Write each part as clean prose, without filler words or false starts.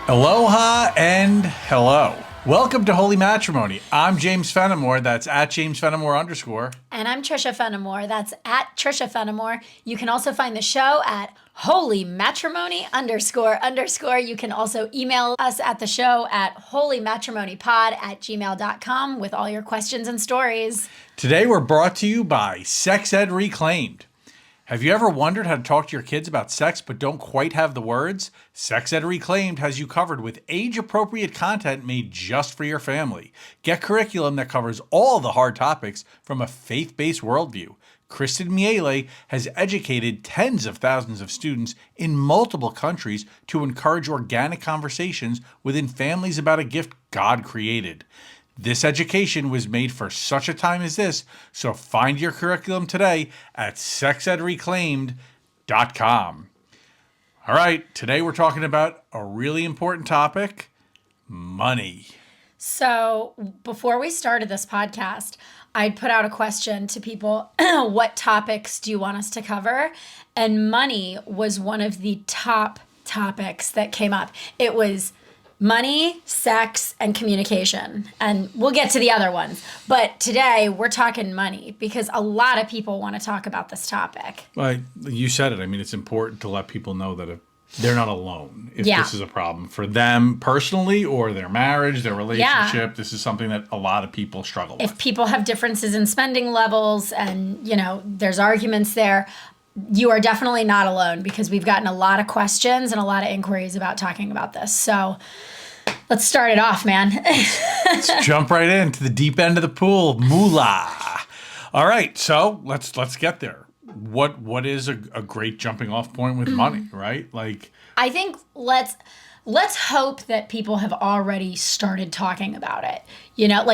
Aloha and hello. Welcome to Holy Matrimony. I'm James Fenimore. That's at James Fenimore _. And I'm Trisha Fenimore. That's at Trisha Fenimore. You can also find the show at Holy Matrimony __. You can also email us at the show at holymatrimonypod@gmail.com with all your questions and stories. Today we're brought to you by Sex Ed Reclaimed. Have you ever wondered how to talk to your kids about sex but don't quite have the words? Sex Ed Reclaimed has you covered with age-appropriate content made just for your family. Get curriculum that covers all the hard topics from a faith-based worldview. Kristen Miele has educated tens of thousands of students in multiple countries to encourage organic conversations within families about a gift God created. This education was made for such a time as this, so find your curriculum today at sexedreclaimed.com. All right, today we're talking about a really important topic, money. So before we started this podcast, I'd put out a question to people, what topics do you want us to cover? And money was one of the top topics that came up. It was money, sex, and communication. And we'll get to the other ones. But today we're talking money because a lot of people want to talk about this topic. Well, you said it. I mean, it's important to let people know that they're not alone if this is a problem for them personally or their marriage, their relationship. Yeah. This is something that a lot of people struggle with. If people have differences in spending levels and, there's arguments there, you are definitely not alone because we've gotten a lot of questions and a lot of inquiries about talking about this. So let's start it off, man. Let's jump right into the deep end of the pool. Moolah. All right, so let's get there. What is a great jumping off point with money, right? I think let's hope that people have already started talking about it.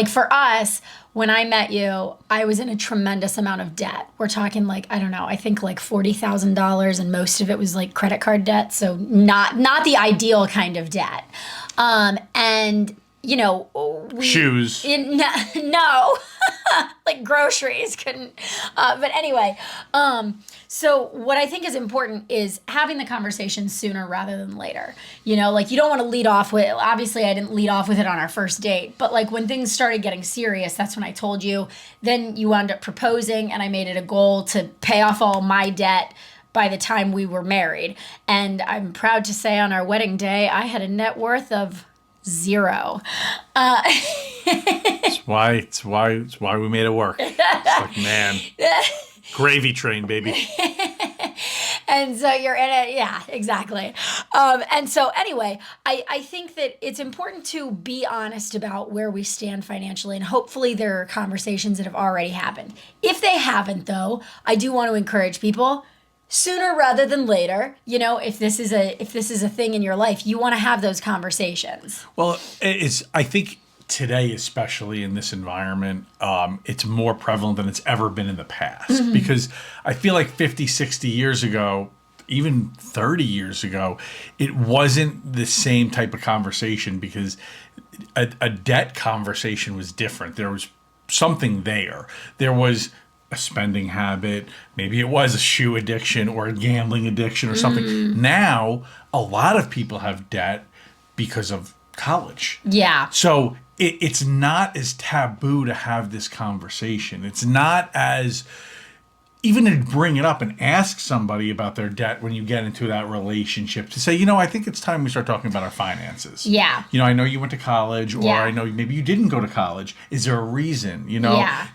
For us, when I met you, I was in a tremendous amount of debt. We're talking I think $40,000, and most of it was credit card debt. So not the ideal kind of debt. Shoes. No, groceries couldn't. But anyway, so what I think is important is having the conversation sooner rather than later. You don't want to lead off with, obviously I didn't lead off with it on our first date, but when things started getting serious, that's when I told you. Then you wound up proposing, and I made it a goal to pay off all my debt by the time we were married. And I'm proud to say on our wedding day, I had a net worth of $0. It's why we made it work. It's man, gravy train, baby. And so you're in it. Yeah, exactly. And so anyway, I think that it's important to be honest about where we stand financially, and hopefully there are conversations that have already happened. If they haven't, though, I do want to encourage people, sooner rather than later, if this is a thing in your life, you want to have those conversations. Well, I think today, especially in this environment, it's more prevalent than it's ever been in the past. Because I feel like 50, 60 years ago, even 30 years ago, it wasn't the same type of conversation because a debt conversation was different. There was something there. There was a spending habit, maybe it was a shoe addiction or a gambling addiction or something. Now, a lot of people have debt because of college. Yeah. So it's not as taboo to have this conversation. It's not as, even to bring it up and ask somebody about their debt when you get into that relationship, to say, I think it's time we start talking about our finances. Yeah. I know you went to college, or I know maybe you didn't go to college. Is there a reason?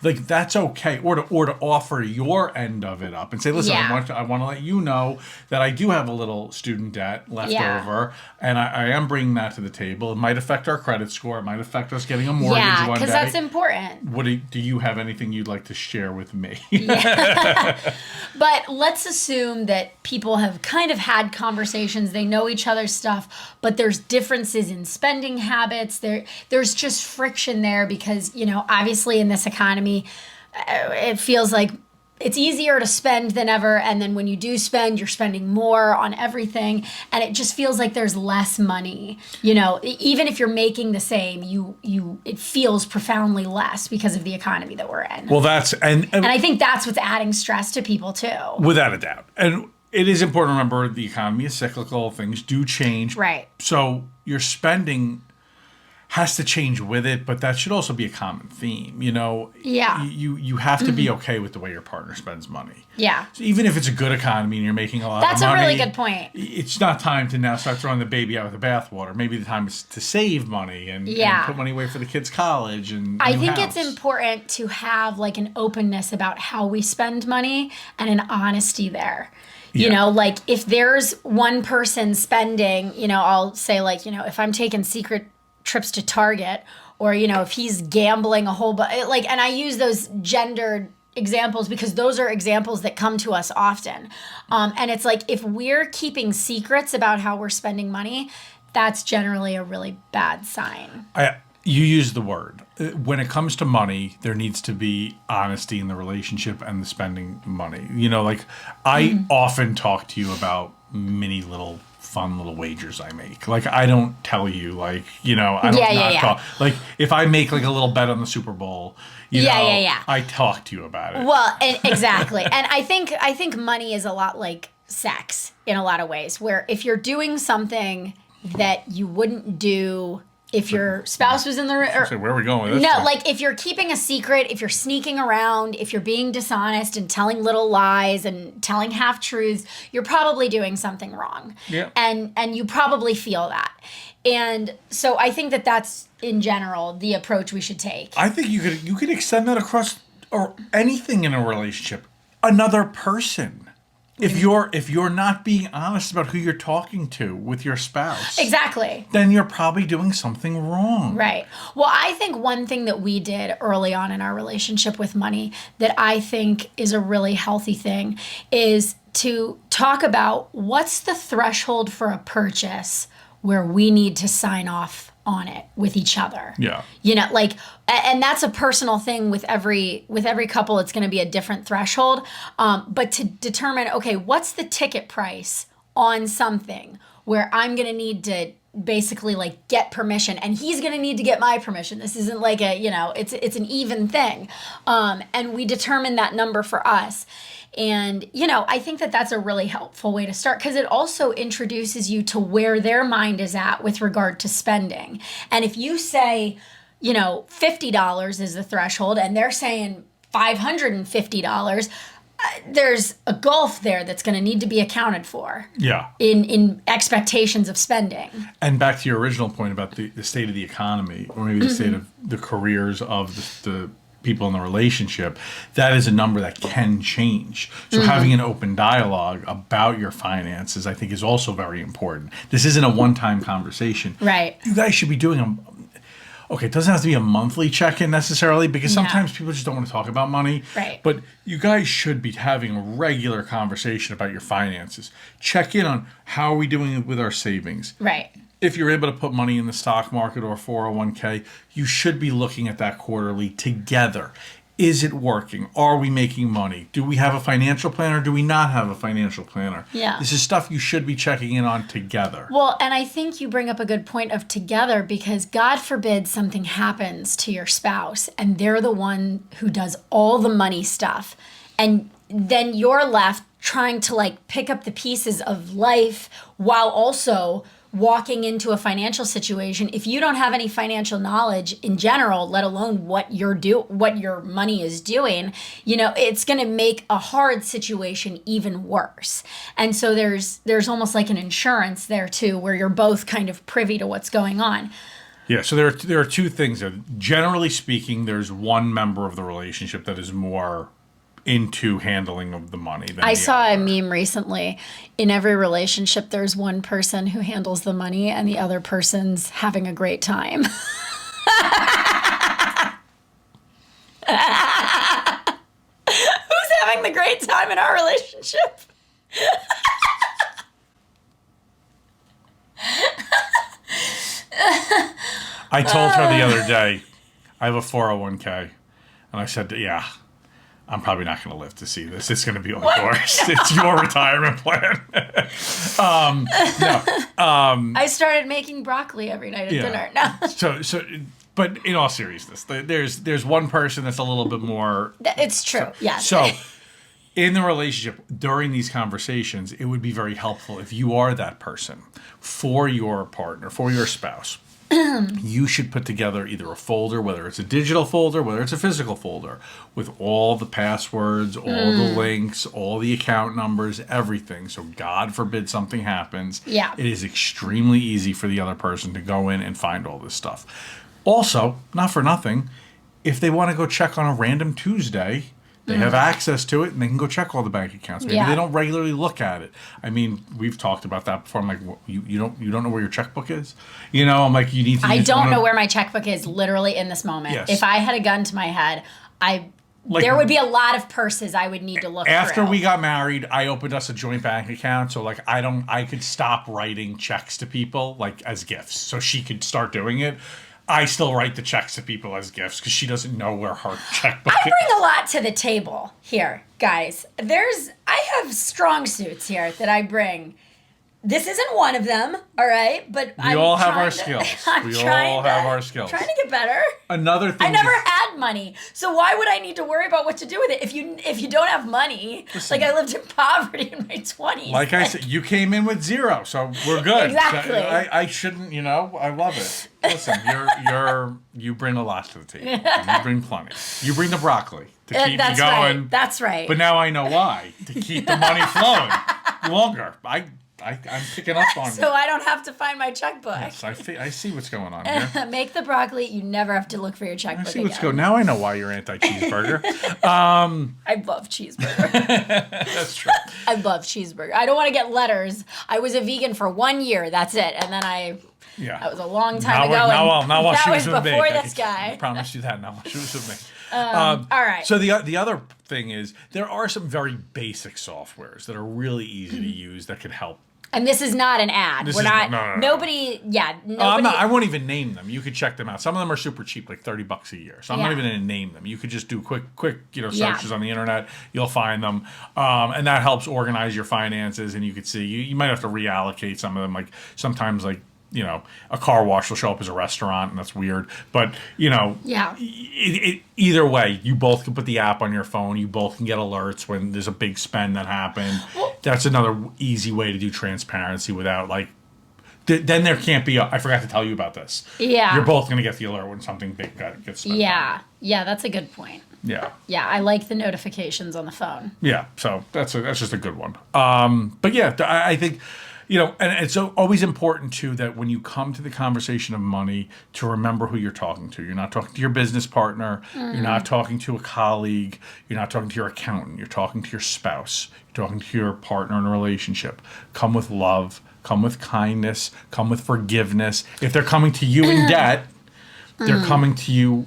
That's okay. Or to offer your end of it up and say, listen, I want to let you know that I do have a little student debt left over, and I am bringing that to the table. It might affect our credit score. It might affect us getting a mortgage one day. Yeah, because that's important. What do you have anything you'd like to share with me? Yeah. But let's assume that people have kind of had conversations. They know each other's stuff, but there's differences in spending habits. There's just friction there because, obviously in this economy, it feels like it's easier to spend than ever. And then when you do spend, you're spending more on everything. And it just feels like there's less money. Even if you're making the same, it feels profoundly less because of the economy that we're in. Well, and I think that's what's adding stress to people too. Without a doubt. And it is important to remember the economy is cyclical. Things do change. Right. So your spending has to change with it, but that should also be a common theme. Yeah. You have to be okay with the way your partner spends money. Yeah. So even if it's a good economy and you're making a lot That's of money. a really good point. It's not time to now start throwing the baby out with the bathwater. Maybe the time is to save money and put money away for the kids' college and I think it's important to have like an openness about how we spend money and an honesty there. Like if there's one person spending, I'll say like, if I'm taking secret trips to Target, or if he's gambling a whole bunch, and I use those gendered examples because those are examples that come to us often, and it's like if we're keeping secrets about how we're spending money, that's generally a really bad sign. You use the word. When it comes to money, there needs to be honesty in the relationship and the spending money. I often talk to you about many little fun little wagers I make. I don't tell you, I don't talk. If I make a little bet on the Super Bowl, I talk to you about it. Well, exactly. And I think money is a lot like sex in a lot of ways, where if you're doing something that you wouldn't do if your spouse was in the room. Where are we going with this? No, if you're keeping a secret, if you're sneaking around, if you're being dishonest and telling little lies and telling half truths, you're probably doing something wrong. Yeah. And you probably feel that. And so I think that that's in general the approach we should take. I think you could extend that across or anything in a relationship. Another person. If you're not being honest about who you're talking to with your spouse, exactly, then you're probably doing something wrong. Right. Well, I think one thing that we did early on in our relationship with money that I think is a really healthy thing is to talk about what's the threshold for a purchase where we need to sign off on it with each other. Yeah. And that's a personal thing with every couple. It's going to be a different threshold. But to determine, okay, what's the ticket price on something where I'm going to need to basically get permission and he's going to need to get my permission. This isn't it's an even thing. And we determine that number for us. And, I think that that's a really helpful way to start because it also introduces you to where their mind is at with regard to spending. And if you say, $50 is the threshold and they're saying $550, there's a gulf there that's going to need to be accounted for. Yeah. In expectations of spending. And back to your original point about the state of the economy or maybe the state of the careers of the people in the relationship, that is a number that can change. So having an open dialogue about your finances, I think, is also very important. This isn't a one-time conversation. Right. You guys should be doing it doesn't have to be a monthly check-in necessarily because sometimes people just don't want to talk about money. Right. But you guys should be having a regular conversation about your finances. Check in on how are we doing with our savings. Right. If you're able to put money in the stock market or 401k, you should be looking at that quarterly together. Is it working? Are we making money? Do we have a financial planner? Do we not have a financial planner? Yeah. This is stuff you should be checking in on together. Well, and I think you bring up a good point of together because God forbid something happens to your spouse and they're the one who does all the money stuff. And then you're left trying to pick up the pieces of life while also walking into a financial situation. If you don't have any financial knowledge in general, let alone what your money is doing, it's going to make a hard situation even worse. And so there's almost like an insurance there too, where you're both kind of privy to what's going on. Yeah, so there are two things there. Generally speaking, there's one member of the relationship that is more into handling of the money than I the saw other. a meme recently. In every relationship, there's one person who handles the money and the other person's having a great time. Who's having the great time in our relationship? I told her the other day, I have a 401k, and I said, yeah, I'm probably not going to live to see this. It's going to be like yours. It's your retirement plan. I started making broccoli every night at dinner. No. So, but in all seriousness, there's one person that's a little bit more. It's true. Yeah. So, in the relationship during these conversations, it would be very helpful if you are that person for your partner, for your spouse. You should put together either a folder, whether it's a digital folder, whether it's a physical folder, with all the passwords, all the links, all the account numbers, everything. So God forbid something happens. Yeah. It is extremely easy for the other person to go in and find all this stuff. Also, not for nothing, if they want to go check on a random Tuesday, they have access to it and they can go check all the bank accounts. Maybe they don't regularly look at it. I mean, we've talked about that before. I'm like, you don't know where your checkbook is? You know, I'm like, you need to. I don't know where my checkbook is literally in this moment. Yes. If I had a gun to my head, there would be a lot of purses I would need to look After through. we got married, I opened us a joint bank account. So like, I could stop writing checks to people like as gifts. So she could start doing it. I still write the checks to people as gifts because she doesn't know where her checkbook is. I bring a lot to the table here, guys. I have strong suits here that I bring. This isn't one of them, all right? But We all have our skills. Trying to get better. Another thing I never had money, so why would I need to worry about what to do with it? If you don't have money, Listen, like I lived in poverty in my 20s. Like I said, you came in with zero, so we're good. Exactly. I shouldn't, I love it. Listen, you bring a lot to the table. You bring plenty. You bring the broccoli to keep me going. Right. That's right. But now I know why. To keep the money flowing longer. I'm picking up on so I don't have to find my checkbook. Yes, I see what's going on here. Make the broccoli. You never have to look for your checkbook. I see what's going on. Now I know why you're anti-cheeseburger. I love cheeseburger. That's true. I love cheeseburger. I don't want to get letters. I was a vegan for 1 year. That's it. And then that was a long time ago. Now while she was with me. Before this guy. I promise you that. Now while she was with me. All right. So the other thing is there are some very basic softwares that are really easy to use that could help. And this is not an ad. This We're is not. no. Nobody. Yeah. Nobody. I won't even name them. You could check them out. Some of them are super cheap, like $30 a year. So I'm not even going to name them. You could just do quick searches on the internet. You'll find them, and that helps organize your finances. And you could see you might have to reallocate some of them. Like sometimes a car wash will show up as a restaurant, and that's weird. But either way, you both can put the app on your phone. You both can get alerts when there's a big spend that happened. That's another easy way to do transparency without then there can't be I forgot to tell you about this. Yeah. You're both going to get the alert when something big gets spent. Yeah. Yeah, that's a good point. Yeah. Yeah, I like the notifications on the phone. Yeah, so that's just a good one. But yeah, I think and it's always important, too, that when you come to the conversation of money, to remember who you're talking to. You're not talking to your business partner. You're not talking to a colleague. You're not talking to your accountant. You're talking to your spouse. You're talking to your partner in a relationship. Come with love. Come with kindness. Come with forgiveness. If they're coming to you in debt, they're coming to you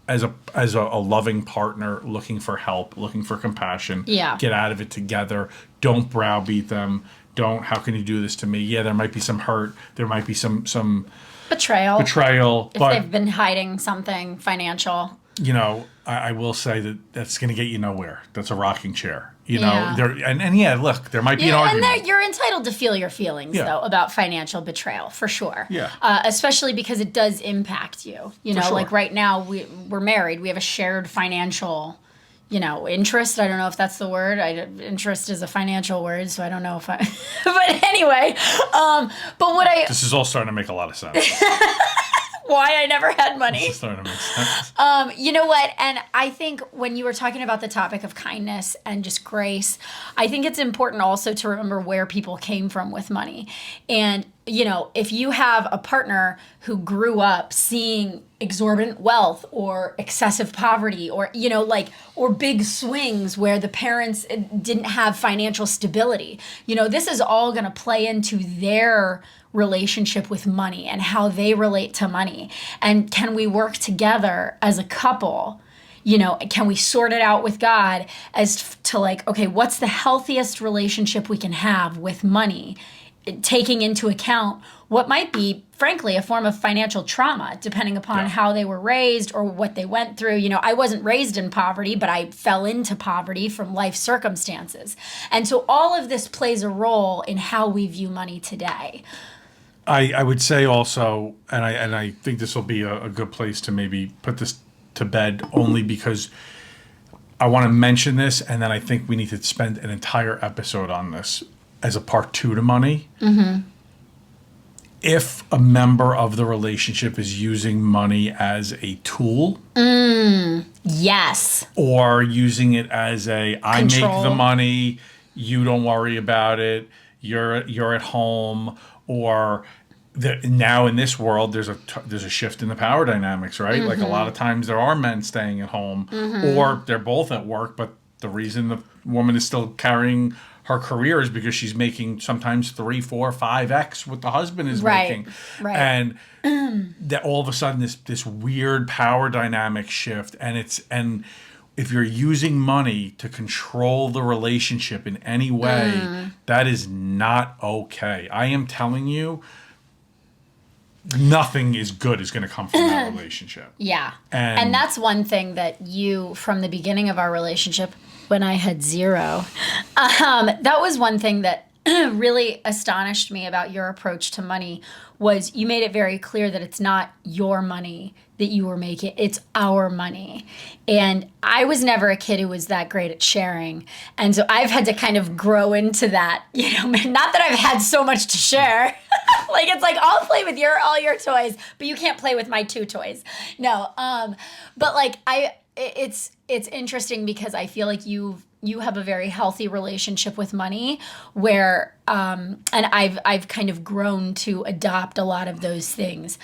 as a loving partner, looking for help, looking for compassion. Yeah. Get out of it together. Don't browbeat them. How can you do this to me? Yeah, there might be some hurt. There might be some betrayal. If but they've been hiding something financial. I will say that's going to get you nowhere. That's a rocking chair. Yeah. Look, there might be an argument. And you're entitled to feel your feelings, though, about financial betrayal, for sure. Yeah. Especially because it does impact you. Sure. Like right now, we're married. We have a shared financial interest. I don't know if that's the word. Interest is a financial word, so I don't know if I. But anyway, This is all starting to make a lot of sense. Why I never had money. This is starting to make sense. You know what? And I think when you were talking about the topic of kindness and just grace, I think it's important also to remember where people came from with money. And if you have a partner who grew up seeing exorbitant wealth or excessive poverty or or big swings where the parents didn't have financial stability, this is all going to play into their relationship with money and how they relate to money. And can we work together as a couple? Can we sort it out with God as to okay, what's the healthiest relationship we can have with money, taking into account what might be, frankly, a form of financial trauma, depending upon how they were raised or what they went through. I wasn't raised in poverty, but I fell into poverty from life circumstances. And so all of this plays a role in how we view money today. I would say also, and I think this will be a good place to maybe put this to bed, only because I want to mention this, and then I think we need to spend an entire episode on this as a part 2 to money. If a member of the relationship is using money as a tool, Yes. or using it as I make Control. the money, you don't worry about it, you're at home, or now in this world there's a shift in the power dynamics, right? Like a lot of times there are men staying at home, or they're both at work, but the reason the woman is still carrying her career is because she's making sometimes 3, 4, 5x what the husband is making. Right. And that all of a sudden this weird power dynamic shift, and if you're using money to control the relationship in any way, that is not okay. I am telling you, nothing is good is going to come from that relationship. Yeah. And that's one thing that you, from the beginning of our relationship, when I had 0, that was one thing that really astonished me about your approach to money, was you made it very clear that it's not your money that you were making, it's our money. And I was never a kid who was that great at sharing. And so I've had to kind of grow into that, not that I've had so much to share. Like, it's like, I'll play with all your toys, but you can't play with my 2 toys. No. But like, it's interesting because I feel like you have a very healthy relationship with money, where and I've kind of grown to adopt a lot of those things,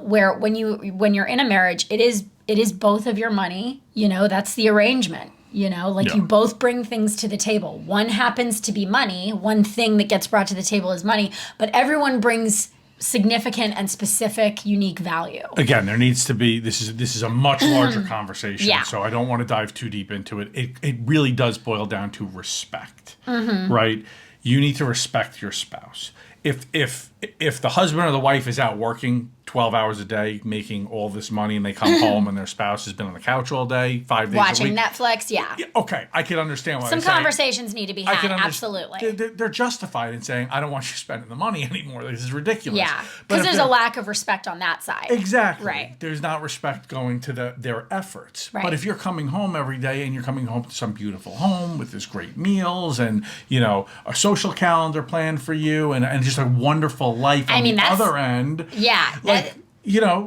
where when you're in a marriage, it is both of your money. That's the arrangement. You both bring things to the table. One happens to be money. One thing that gets brought to the table is money, but everyone brings significant and specific, unique value. Again, there needs to be, this is a much larger conversation, Yeah. so I don't want to dive too deep into it. It really does boil down to respect, right? You need to respect your spouse. If the husband or the wife is out working 12 hours a day, making all this money, and they come home and their spouse has been on the couch all day, 5 days Watching a week. Netflix, yeah. Okay, I can understand why. Some conversations need to be had, absolutely. They're justified in saying, I don't want you spending the money anymore. This is ridiculous. Yeah, But because if there's they're- a lack of respect on that side. Exactly. Right. There's not respect going to their efforts. Right. But if you're coming home every day and you're coming home to some beautiful home with this great meals and, a social calendar planned for you and just a wonderful life on the that's- other end. Yeah.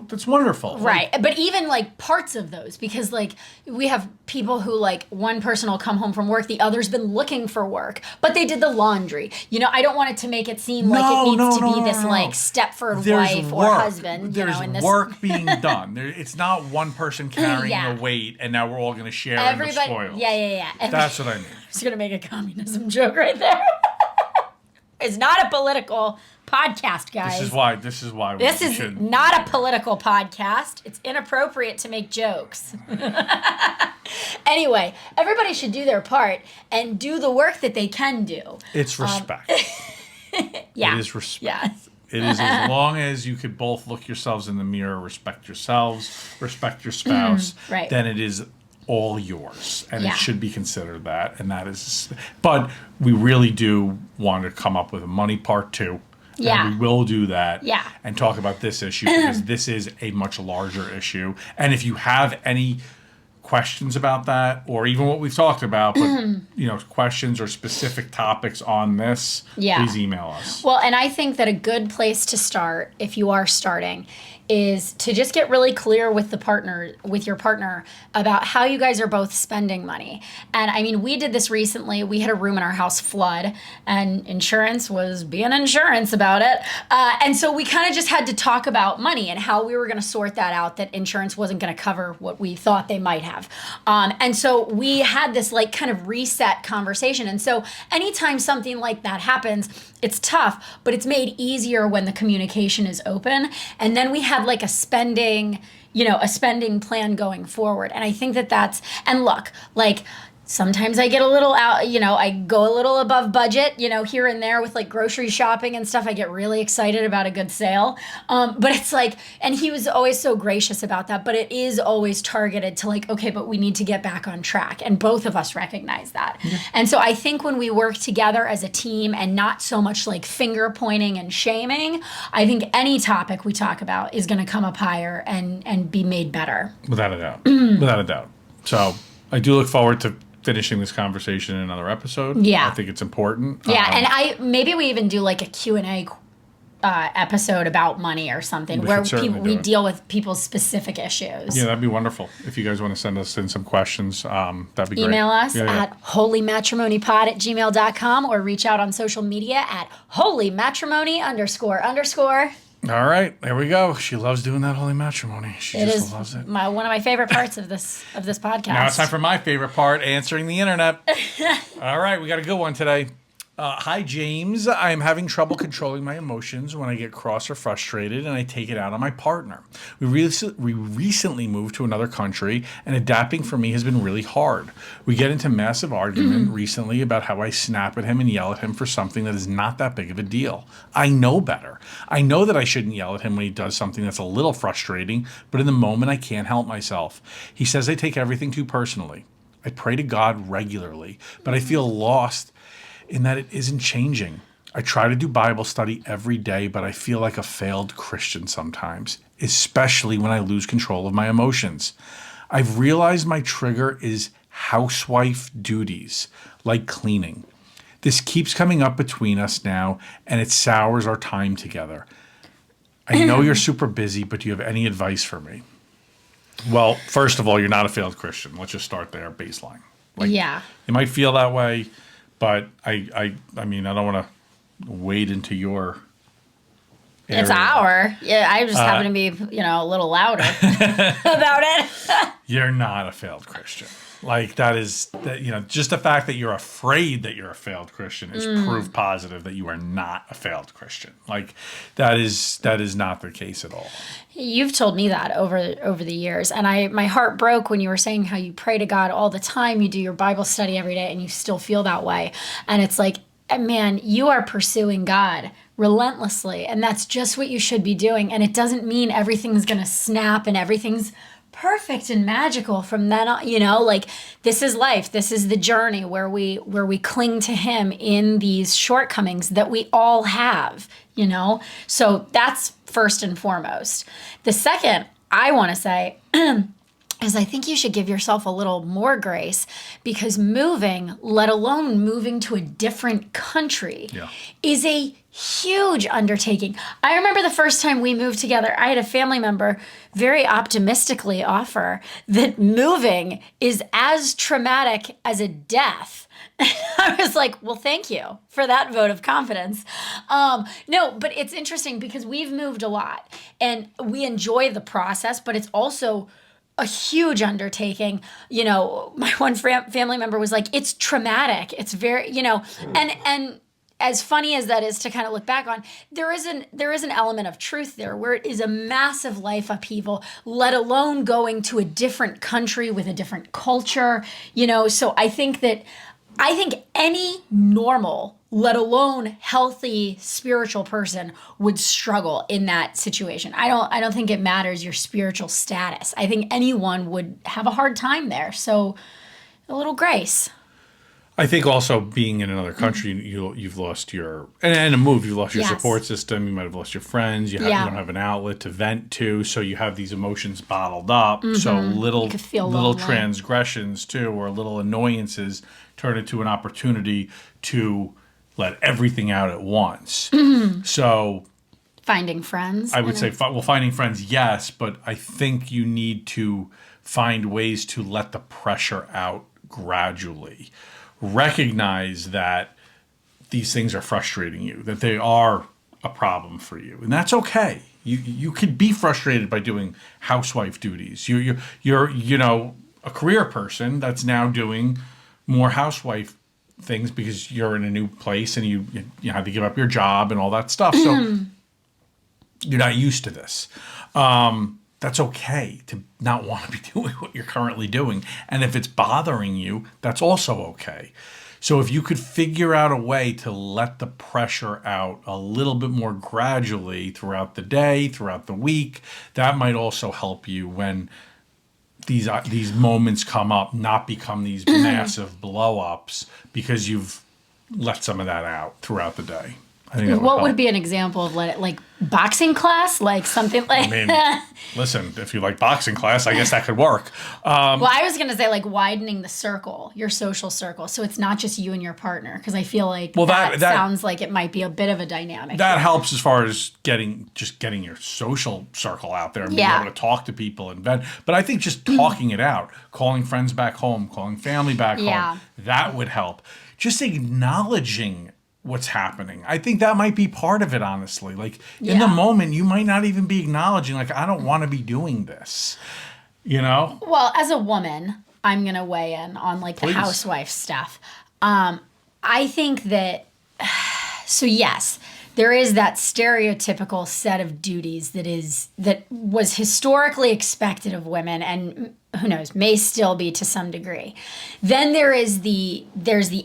That's wonderful. Right. But even like parts of those, because like we have people who, like, one person will come home from work, the other's been looking for work, but they did the laundry. I don't want it to make it seem like it needs to be this like Stepford wife or husband. There's in this work being done. It's not one person carrying Yeah. the weight and now we're all going to share in the spoils. Yeah. That's what I mean. I was gonna make a communism joke right there. It's not a political podcast, guys. This is why we This is should. not a political podcast. It's inappropriate to make jokes. Anyway, everybody should do their part and do the work that they can do. It's respect. Yeah. It is respect. Yeah. It is, as long as you could both look yourselves in the mirror, respect yourselves, respect your spouse, right. then it is all yours. And Yeah. it should be considered that. And that is, but we really do want to come up with a money part 2. Yeah. And we will do that. Yeah. And talk about this issue because this is a much larger issue. And if you have any questions about that, or even what we've talked about, but questions or specific topics on this, please email us. Well, and I think that a good place to start, if you are starting, is to just get really clear with your partner about how you guys are both spending money. And I mean, we did this recently. We had a room in our house flood, and insurance was being insurance about it. And so we kind of just had to talk about money and how we were going to sort that out, that insurance wasn't going to cover what we thought they might have. And so we had this like kind of reset conversation. And so anytime something like that happens, it's tough, but it's made easier when the communication is open. And then we had like a spending plan going forward. And I think that's, and look, like, sometimes I get a little out, I go a little above budget, here and there with like grocery shopping and stuff. I get really excited about a good sale. But it's like, and he was always so gracious about that, but it is always targeted to like, okay, but we need to get back on track. And both of us recognize that. Yeah. And so I think when we work together as a team and not so much like finger pointing and shaming, I think any topic we talk about is going to come up higher and be made better. Without a doubt. Without a doubt. So, I do look forward to finishing this conversation in another episode. Yeah. I think it's important. Yeah, and maybe we even do like a Q&A episode about money or something where we deal with people's specific issues. Yeah, that'd be wonderful. If you guys want to send us in some questions, that'd be great. Email us at holymatrimonypod@gmail.com or reach out on social media at holymatrimony___. All right, there we go. She loves doing that holy matrimony. She just loves it. One of my favorite parts of this podcast. Now it's time for my favorite part, answering the internet. All right, we got a good one today. Hi, James. I am having trouble controlling my emotions when I get cross or frustrated, and I take it out on my partner. We recently moved to another country, and adapting for me has been really hard. We get into massive argument recently about how I snap at him and yell at him for something that is not that big of a deal. I know better. I know that I shouldn't yell at him when he does something that's a little frustrating, but in the moment I can't help myself. He says I take everything too personally. I pray to God regularly, but I feel lost in that it isn't changing. I try to do Bible study every day, but I feel like a failed Christian sometimes, especially when I lose control of my emotions. I've realized my trigger is housewife duties, like cleaning. This keeps coming up between us now, and it sours our time together. I know you're super busy, but do you have any advice for me? Well, first of all, you're not a failed Christian. Let's just start there, baseline. Yeah. You might feel that way. But I mean, I don't want to wade into your area. It's Yeah, I just happen to be, a little louder about it. You're not a failed Christian. Like just the fact that you're afraid that you're a failed Christian is proof positive that you are not a failed Christian. Like that is not the case at all. You've told me that over the years, and my heart broke when you were saying how you pray to God all the time, you do your Bible study every day, and you still feel that way. And it's like, man, you are pursuing God relentlessly, and that's just what you should be doing. And it doesn't mean everything's going to snap and everything's perfect and magical from then on. Like this is life. This is the journey where we cling to him in these shortcomings that we all have, So that's first and foremost. The second I want to say is I think you should give yourself a little more grace, because moving, let alone moving to a different country, is a huge undertaking. I remember the first time we moved together, I had a family member very optimistically offer that moving is as traumatic as a death. I was like, well, thank you for that vote of confidence. No, but it's interesting because we've moved a lot and we enjoy the process, but it's also a huge undertaking. My one family member was like, it's traumatic. It's very, and as funny as that is to kind of look back on, there is an element of truth there where it is a massive life upheaval, let alone going to a different country with a different culture, so I think any normal, let alone healthy spiritual person would struggle in that situation. I don't think it matters your spiritual status. I think anyone would have a hard time there. So a little grace. I think also being in another country, you've lost you've lost your support system. You might have lost your friends. You don't have an outlet to vent to, so you have these emotions bottled up. So little transgressions too, or little annoyances turn into an opportunity to let everything out at once. So finding friends. I would say, finding friends, yes, but I think you need to find ways to let the pressure out gradually. Recognize that these things are frustrating you, that they are a problem for you, and that's okay. You could be frustrated by doing housewife duties. You're a career person that's now doing more housewife things because you're in a new place and you have to give up your job and all that stuff. So you're not used to this. That's okay to not want to be doing what you're currently doing. And if it's bothering you, that's also okay. So if you could figure out a way to let the pressure out a little bit more gradually throughout the day, throughout the week, that might also help you when these moments come up, not become these massive blow-ups because you've let some of that out throughout the day. I think that would What help. would be an example of like boxing class, like something like? I mean, listen, if you like boxing class, I guess that could work. Well, I was gonna say like widening the circle, your social circle, so it's not just you and your partner, because I feel like that sounds like it might be a bit of a dynamic. That helps as far as getting your social circle out there and being able to talk to people and vent. But I think just talking it out, calling friends back home, calling family back home, that would help. Just acknowledging what's happening. I think that might be part of it, honestly. Like in the moment, you might not even be acknowledging, like, I don't want to be doing this, you know? Well, as a woman, I'm going to weigh in on like the housewife stuff. I think that, so yes, there is that stereotypical set of duties that was historically expected of women, and who knows, may still be to some degree. Then there's the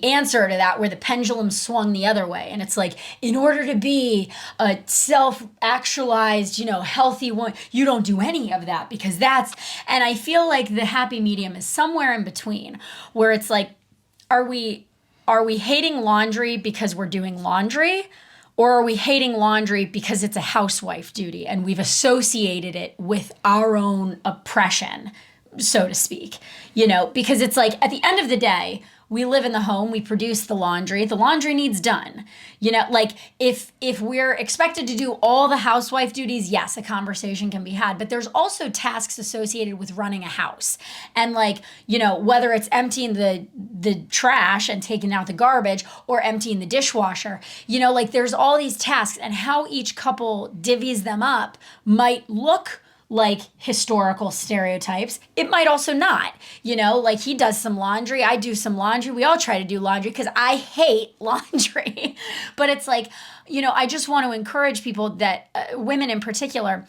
answer to that, where the pendulum swung the other way, and it's like, in order to be a self-actualized, healthy woman, you don't do any of that, because and I feel like the happy medium is somewhere in between, where it's like, are we hating laundry because we're doing laundry? Or are we hating laundry because it's a housewife duty and we've associated it with our own oppression, so to speak? Because it's like, at the end of the day, we live in the home, we produce the laundry needs done. Like if we're expected to do all the housewife duties, yes, a conversation can be had, but there's also tasks associated with running a house. And like, whether it's emptying the trash and taking out the garbage or emptying the dishwasher, like there's all these tasks, and how each couple divvies them up might look like historical stereotypes. It might also not, like he does some laundry, I do some laundry. We all try to do laundry because I hate laundry. But it's like, I just want to encourage people that women in particular,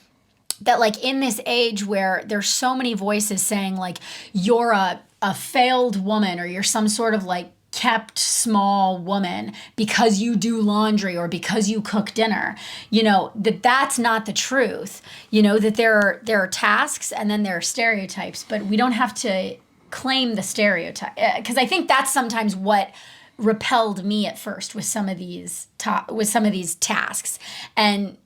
that like in this age where there's so many voices saying like, you're a failed woman, or you're some sort of like kept small woman because you do laundry or because you cook dinner, that's not the truth, that there are tasks and then there are stereotypes, but we don't have to claim the stereotype, because I think that's sometimes what repelled me at first with some of these tasks, and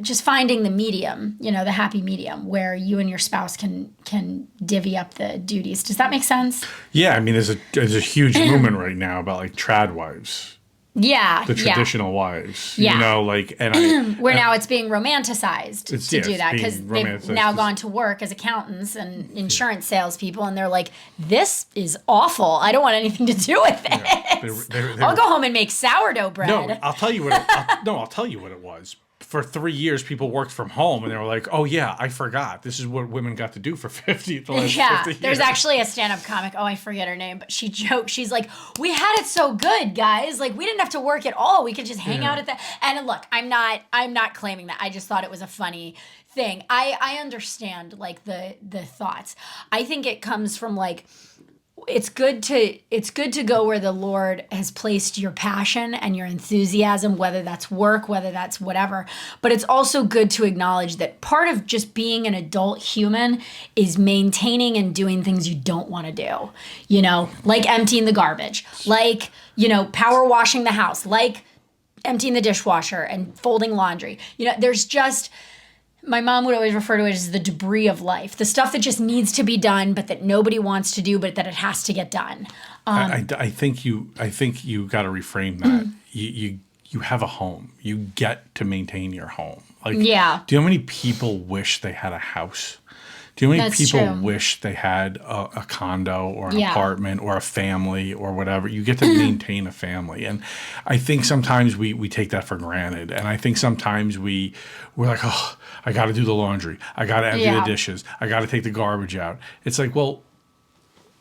just finding the medium, the happy medium, where you and your spouse can divvy up the duties. Does that make sense? Yeah, I mean, there's a huge movement right now about like trad wives. Yeah, the traditional wives. Like, where now it's being romanticized to do that, because they've now gone to work as accountants and insurance salespeople, and they're like, "This is awful. I don't want anything to do with this. I'll go home and make sourdough bread." No, I'll tell you what. I'll tell you what it was. For 3 years, people worked from home, and they were like, "Oh yeah, I forgot. This is what women got to do for 50 years." There's actually a stand-up comic. Oh, I forget her name, but she joked. She's like, "We had it so good, guys. Like, we didn't have to work at all. We could just hang out at the." And look, I'm not claiming that. I just thought it was a funny thing. I understand like the thoughts. I think it comes from like, it's good to go where the Lord has placed your passion and your enthusiasm, whether that's work, whether that's whatever. But it's also good to acknowledge that part of just being an adult human is maintaining and doing things you don't want to do. Like emptying the garbage, like, power washing the house, like emptying the dishwasher and folding laundry. There's just, my mom would always refer to it as the debris of life, the stuff that just needs to be done, but that nobody wants to do, but that it has to get done. I think you got to reframe that. You have a home. You get to maintain your home. Like, do you know how many people wish they had a house? Do you know how many people wish they had a condo or an apartment or a family or whatever? You get to maintain a family. And I think sometimes we take that for granted. And I think sometimes we're like, oh, I got to do the laundry. I got to empty the dishes. I got to take the garbage out. It's like, well,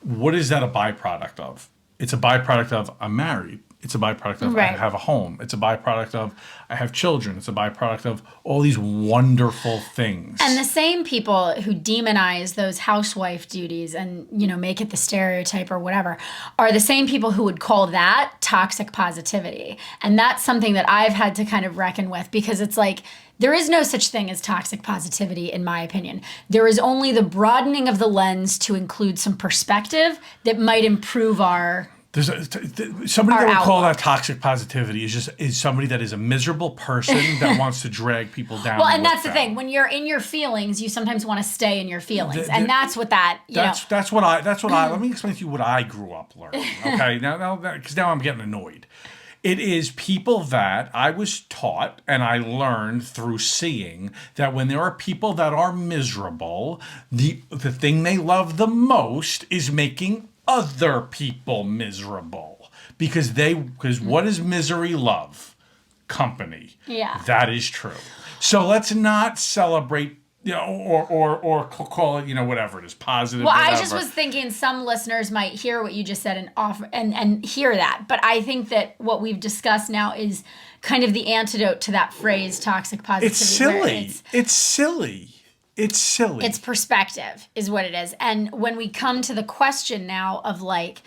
what is that a byproduct of? It's a byproduct of I'm married. It's a byproduct of I have a home. It's a byproduct of I have children. It's a byproduct of all these wonderful things. And the same people who demonize those housewife duties and, make it the stereotype or whatever are the same people who would call that toxic positivity. And that's something that I've had to kind of reckon with, because it's like, there is no such thing as toxic positivity, in my opinion. There is only the broadening of the lens to include some perspective that might improve our There's somebody Our that would call outlook. that toxic positivity is somebody that is a miserable person that wants to drag people down. Well, and with that's the them. thing. When you're in your feelings, you sometimes want to stay in your feelings, and that's what That's what I. Let me explain to you what I grew up learning. Okay, now because now I'm getting annoyed. It is people that I was taught and I learned through seeing that when there are people that are miserable, the thing they love the most is making other people miserable because what does misery love? Company. Yeah. That is true. So let's not celebrate, or call it, whatever it is, positive. Well, whatever. I just was thinking some listeners might hear what you just said and offer and hear that. But I think that what we've discussed now is kind of the antidote to that phrase toxic positivity. It's silly. It's silly. It's silly. It's perspective is what it is. And when we come to the question now of like,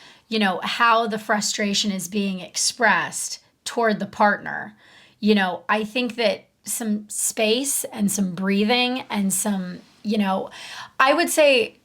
how the frustration is being expressed toward the partner, I think that some space and some breathing and some, I would say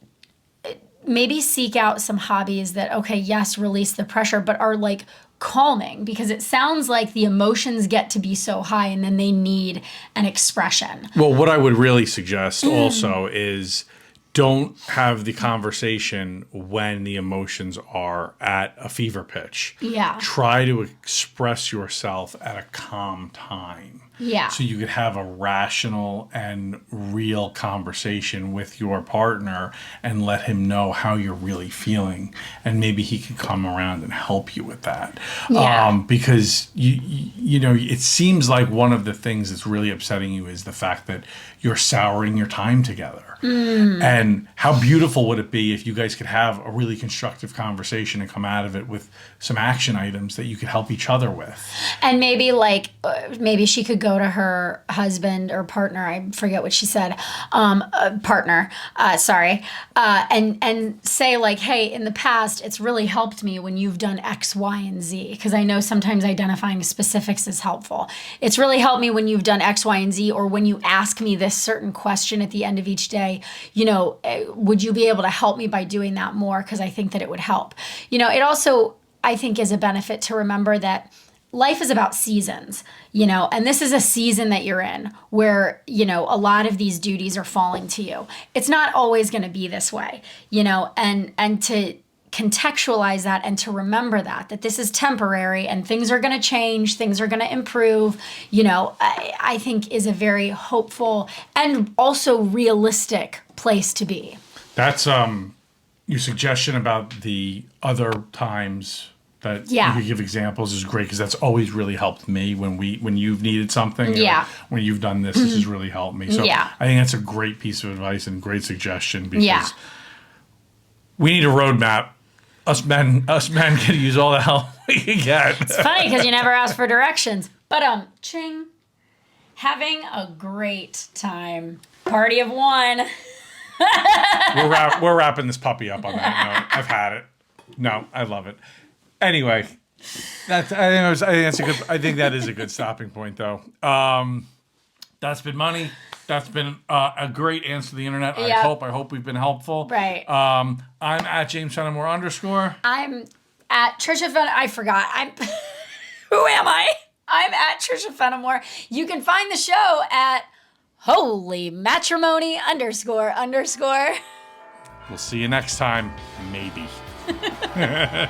maybe seek out some hobbies that, okay, yes, release the pressure, but are like calming, because it sounds like the emotions get to be so high and then they need an expression. Well, what I would really suggest also is don't have the conversation when the emotions are at a fever pitch. Yeah. Try to express yourself at a calm time. Yeah. So you could have a rational and real conversation with your partner and let him know how you're really feeling. And maybe he could come around and help you with that. Yeah. Because, it seems like one of the things that's really upsetting you is the fact that you're souring your time together. And how beautiful would it be if you guys could have a really constructive conversation and come out of it with some action items that you could help each other with. And maybe maybe she could go to her husband or partner, I forget what she said, partner, and say like, hey, in the past, it's really helped me when you've done X, Y, and Z, because I know sometimes identifying specifics is helpful. It's really helped me when you've done X, Y, and Z, or when you ask me this certain question at the end of each day, would you be able to help me by doing that more? Because I think that it would help. It also, I think, is a benefit to remember that life is about seasons, and this is a season that you're in where, a lot of these duties are falling to you. It's not always going to be this way, and to contextualize that and to remember that this is temporary and things are going to change, things are going to improve, I think is a very hopeful and also realistic place to be. That's your suggestion about the other times that you could give examples is great, because that's always really helped me when you've needed something. Yeah. When you've done this, this has really helped me. So I think that's a great piece of advice and great suggestion, because we need a roadmap. Us men can use all the help we can get. It's funny because you never ask for directions. But ching. Having a great time. Party of one. We're wrapping this puppy up on that note. I've had it. No, I love it. Anyway, I think that is a good stopping point, though. That's been money. That's been a great answer to the internet. Yep. I hope we've been helpful. Right. I'm at James Fenimore _. I'm at Trisha I forgot. Who am I? I'm at Trisha Fenimore. You can find the show at Holy Matrimony __. We'll see you next time. Maybe. Okay.